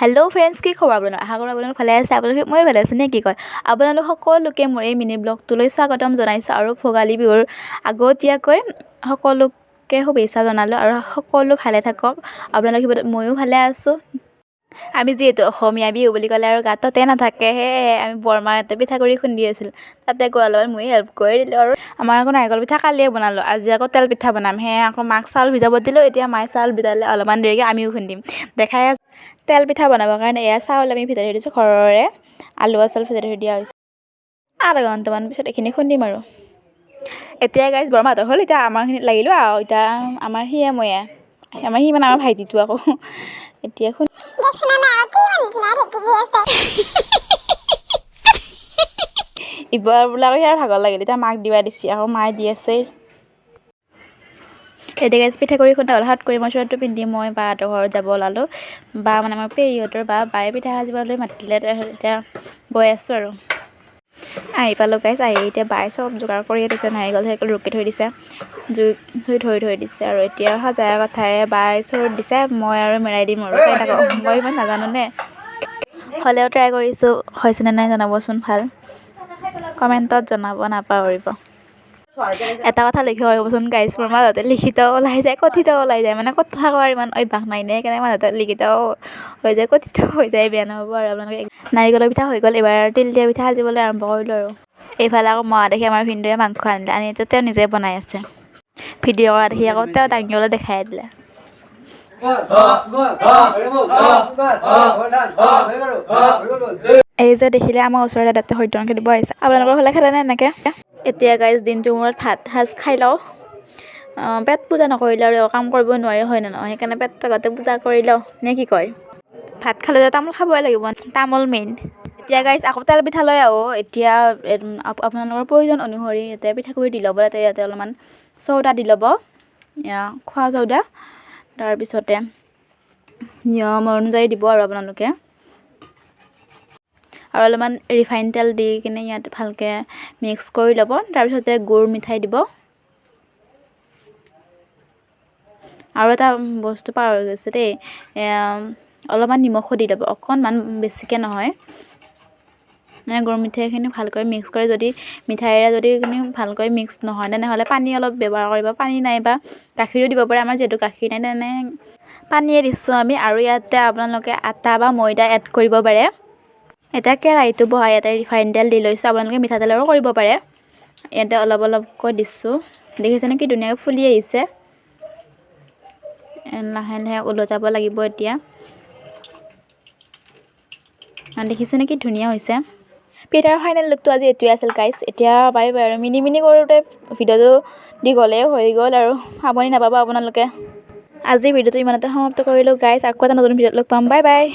Hello' friends, কি খবৰ আপোনাৰ? আশা কৰোঁ আপোনালোক ভালে আছে। আপোনালোকে মই ভালে আছোঁ নে কি কয়? আপোনালোক সকলোকে মোৰ এই মিনি ব্লগটোলৈ স্বাগতম জনাইছোঁ আৰু ভোগালী বিহুৰ আগতীয়াকৈ সকলোকে শুভেচ্ছা জনালোঁ আৰু সকলো ভালে থাকক। আপোনালোকে ময়ো ভালে আছোঁ। আমি যিহেতু অসমীয়া বিহু বুলি ক'লে আৰু গাততে নাথাকে, সেয়েহে আমি বৰমাহঁতে পিঠাগুড়ি খুন্দি আছিল, তাতে গোৱাৰ লগত মই হেল্প কৰি দিলোঁ আৰু আমাৰ আকৌ নাৰিকল পিঠা কালিয়ে বনালোঁ, আজি আকৌ তেল পিঠা বনাম। সেয়ে আকৌ মাক চাউল ভিজাব দিলোঁ, এতিয়া মায়ে চাউল ভিজালে অলপমান দেৰিকৈ আমিও খুন্দিম। দেখাই তেল পিঠা বনাবৰ কাৰণে এয়া চাউল আমি ভিজাই থৈ দিছোঁ ঘৰৰে, আলু চাউল ভিজাই থৈ দিয়া হৈছে। আধা ঘণ্টামান পিছত এইখিনি খুন্দিম আৰু এতিয়া গাইজ বৰমাহঁতৰ হ'ল, এতিয়া আমাৰখিনিত লাগিলোঁ আৰু এতিয়া আমাৰ সিয়ে ময়ে আমাৰ সি মানে আমাৰ ভাইটিটো আকৌ এতিয়া ইবাৰ বোলে আকৌ সিয়াৰ ভাগৰ লাগিল, এতিয়া মাক দিবা দিছে, আকৌ মায়ে দি আছে। এতিয়া গাইজ পিঠাগুড়ি খুন্দা হ'ল, হাত কৰি মই চুৱেটাৰটো পিন্ধি মই বাহঁতৰ ঘৰত যাব ওলালোঁ। বা মানে আমাৰ পেহীহঁতৰ বায়ে পিঠা সাজিবলৈ মাতিলে, এতিয়া গৈ আছোঁ আৰু আহি পালোঁ গাইজ। আহি এতিয়া বায়ে চব যোগাৰ কৰি দিছে, নাৰিকল চাৰিকল ৰুকি থৈ দিছে, জুই ধৰি থৈ দিছে আৰু এতিয়া সজাই কথাৰে বায়ে চৰুত দিছে, মই আৰু মেৰাই দিম আৰু চাই থাকক। মই ইমান নাজানো নে, হ'লেও ট্ৰাই কৰিছোঁ, হৈছেনে নাই জনাবচোন, ভাল কমেণ্টত জনাব নাপাহৰিব। এটা কথা লিখি কৰিবচোন গাইজ, মোৰ মাজতে লিখিত ওলাই যায়, কথিত ওলাই যায়, মানে কথা কোৱাৰ ইমান অভ্যাস নাই নে, সেইকাৰণে মাজতে লিখিত হৈ যায়, কথিত হৈ যায়, বেয়া নহ'ব আৰু আপোনালোকে। নাৰিকলৰ পিঠা হৈ গ'ল, এইবাৰ তিল দিয়া পিঠা সাজিবলৈ আৰম্ভ কৰিলোঁ আৰু এইফালে আকৌ মা দেখি আমাৰ ভিনদেউৱে মাংস আনিলে, আনি এতিয়া তেওঁ নিজে বনাই আছে। ভিডিঅ' কৰা দেখি আকৌ তেওঁ দাঙিবলৈ দেখাই দিলে। এই যে দেখিলে আমাৰ ওচৰৰ দাদাতে সত্যনাৰায়ণ খেলিব আহিছে। আপোনালোকৰ ফালে খেলেনে এনেকৈ? এতিয়া গাইজ দিনটোৰ মূৰত ভাত সাজ খাই লওঁ, পেট পূজা নকৰিলে আৰু কাম কৰিব নোৱাৰি, হয় নে নহয়? সেইকাৰণে পেটটো আগতে পূজা কৰি লওঁ, নে কি কয়? ভাত খালে যে তামোল খাবই লাগিব, তামোল মেইন। এতিয়া গাইজ আকৌ তেল পিঠা লৈ আহোঁ। এতিয়া আপোনালোকৰ প্ৰয়োজন অনুসৰি ইয়াতে পিঠাগুড়ি দি ল'ব, ইয়াতে অলপমান চৌদা দি ল'ব, খোৱা চৌদা, তাৰপিছতে নিয়ম অনুযায়ী দিব আৰু আপোনালোকে, আৰু অলপমান ৰিফাইন তেল দি কিনে ইয়াত ভালকৈ মিক্স কৰি ল'ব। তাৰপিছতে গুৰ মিঠাই দিব, আৰু এটা বস্তু পাহৰি গৈছে দেই, অলপমান নিমখো দি ল'ব, অকণমান, বেছিকৈ নহয়। মানে গুৰ মিঠাইখিনি ভালকৈ মিক্স কৰি, যদি মিঠাইৰে যদি ভালকৈ মিক্স নহয় তেনেহ'লে পানী অলপ ব্যৱহাৰ কৰিব, পানী নাইবা গাখীৰো দিব পাৰে। আমাৰ যিহেতু গাখীৰ নাই তেনে পানীয়ে দিছোঁ আমি, আৰু ইয়াতে আপোনালোকে আটা বা ময়দা এড কৰিব পাৰে। এতিয়া কেৰাহীটো বহাই ইয়াতে ৰিফাইন তেল দি লৈছোঁ, আপোনালোকে মিঠাতেলৰো কৰিব পাৰে। ইয়াতে অলপ অলপকৈ দিছোঁ, দেখিছেনে কি ধুনীয়াকৈ ফুলি আহিছে। লাহে লাহে ওলটাব লাগিব এতিয়া, দেখিছেনে কি ধুনীয়া হৈছে। পিঠাৰ ফাইনেল লুকটো আজি এইটোৱে আছিল গাইজ। এতিয়া বাই বাই আৰু মিনি কৰোঁতে ভিডিঅ'টো দীঘলেই হৈ গ'ল আৰু আমনি নাপাব আপোনালোকে। আজি ভিডিঅ'টো ইমানতে সমাপ্ত কৰিলোঁ গাইজ, আকৌ এটা নতুন ভিডিঅ'ত লগ পাম, বাই বাই।